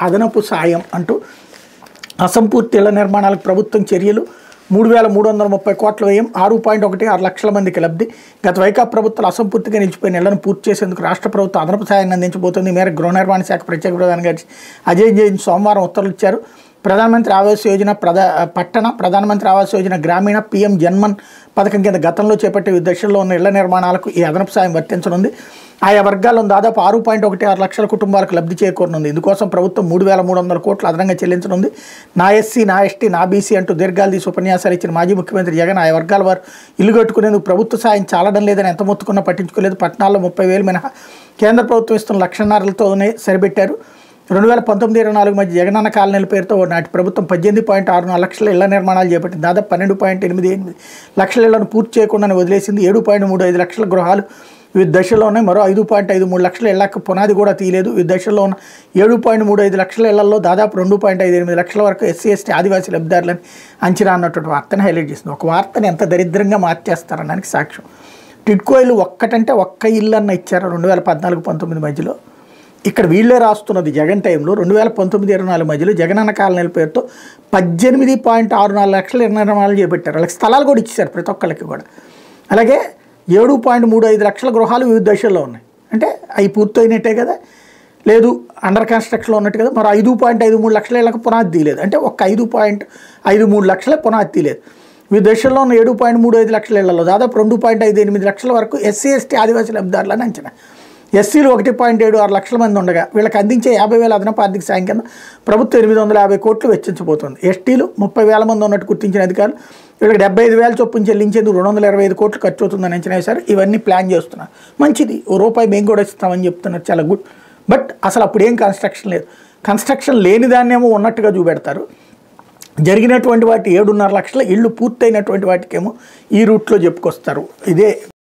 అదనపు సాయం అంటూ అసంపూర్తి ఇళ్ల నిర్మాణాలకు ప్రభుత్వం చర్యలు 3,330 కోట్ల వ్యయం 6.16 లక్షల మందికి లబ్ధి. గత వైకాపా ప్రభుత్వాలు అసంపూర్తిగా నిలిచిపోయిన ఇళ్లను పూర్తి చేసేందుకు రాష్ట్ర ప్రభుత్వం అదనపు సాయాన్ని అందించబోతోంది. ఈ మేరకు గృహ నిర్మాణ శాఖ ప్రత్యేక ప్రధాన కార్యదర్శి అజయ్ జైన్ సోమవారం ఉత్తర్వులు ఇచ్చారు. ప్రధానమంత్రి ఆవాస్ యోజన ప్రధానమంత్రి ఆవాస్ యోజన గ్రామీణ పీఎం జన్మన్ పథకం కింద గతంలో చేపట్టే వివిధ దశల్లో ఉన్న ఇళ్ల నిర్మాణాలకు ఈ అదనపు సాయం వర్తించనుంది. ఆయా వర్గాల్లో దాదాపు 6.16 లక్షల కుటుంబాలకు లబ్ధి చేకూరనుంది. ఇందుకోసం ప్రభుత్వం 3,300 కోట్లు అదనంగా చెల్లించనుంది. నా ఎస్సీ, నా ఎస్టీ, నా బీసీ అంటూ దీర్ఘాలు తీసి ఉపన్యాసాలు ఇచ్చిన మాజీ ముఖ్యమంత్రి జగన్ ఆయా వర్గాల వారు ఇల్లు కట్టుకునేందుకు ప్రభుత్వ సాయం చాలడం లేదని ఎంత మొత్తుకున్నా పట్టించుకోలేదు. పట్టణాల్లో 30,000 మినహా కేంద్ర ప్రభుత్వం ఇస్తున్న 1,50,000తోనే సరిపెట్టారు. 2019-24 మధ్య జగనన్న కాలనీల పేరుతో నాటి ప్రభుత్వం 18.64 లక్షల ఇళ్ల నిర్మాణాలు చేపట్టింది. దాదాపు 12.88 లక్షల ఇళ్లను పూర్తి చేయకుండానే వదిలేసింది. 7.35 లక్షల గృహాలు వివిధ దశల్లో ఉన్నాయి. మరో 5.53 లక్షల ఇళ్లకు పునాది కూడా తీయలేదు. వివిధ దశల్లో ఉన్న 7.35 లక్షల ఇళ్లలో దాదాపు 2.58 లక్షల వరకు ఎస్సీ, ఎస్టీ, ఆదివాసీ లబ్ధిదారులని అంచనా అన్నటువంటి వార్తను హైలైట్ చేసింది. ఒక వార్తను ఎంత దరిద్రంగా మార్చేస్తారనడానికి సాక్ష్యం. టిడ్కో ఇల్లు ఒక్క ఇల్లు అన్న ఇచ్చారు 2014-19 మధ్యలో. ఇక్కడ వీళ్ళే రాస్తున్నది జగన్ టైంలో 2019-24 మధ్యలో జగనన్న కాలనీల పేరుతో 18.64 లక్షల నిర్మాణాలు చేపట్టారు. వాళ్ళకి స్థలాలు కూడా ఇచ్చారు ప్రతి ఒక్కళ్ళకి కూడా. అలాగే 7.35 లక్షల గృహాలు వివిధ దశల్లో ఉన్నాయి. అంటే అవి పూర్తయినట్టే కదా, లేదు అండర్ కన్స్ట్రక్షన్లో ఉన్నట్టు కదా. మరి 5.53 లక్షల ఇళ్ళకి పునాది తీయలేదు. అంటే ఒక 5.53 లక్షల పునాది తీయలేదు. వివిధ దశల్లో ఉన్న 7.35 లక్షల ఇళ్లలో దాదాపు 2.58 లక్షల వరకు ఎస్సీ, ఎస్టీ, ఆదివాసీ లబ్ధిదారులని అంచనా. ఎస్సీలు 1.76 లక్షల మంది ఉండగా వీళ్ళకి అందించే 50,000 అదనపు ఆర్థిక సాయం కింద ప్రభుత్వం 850 కోట్లు వెచ్చించబోతోంది. ఎస్టీలు 30,000 మంది ఉన్నట్టు గుర్తించిన అధికారులు వీళ్ళకి 75,000 చొప్పున చెల్లించేందుకు 225 కోట్లు ఖర్చు అవుతుందని అంచనా వేశారు. ఇవన్నీ ప్లాన్ చేస్తున్నారు. మంచిది, రూపాయి మేము కూడా ఇస్తామని చెప్తున్నారు, చాలా గుడ్. బట్ అసలు అప్పుడు ఏం కన్స్ట్రక్షన్ లేదు. కన్స్ట్రక్షన్ లేని దాన్నేమో ఉన్నట్టుగా చూపెడతారు. జరిగినటువంటి వాటి 7.5 లక్షల ఇళ్ళు పూర్తయినటువంటి వాటికేమో ఈ రూట్లో చెప్పుకొస్తారు. ఇదే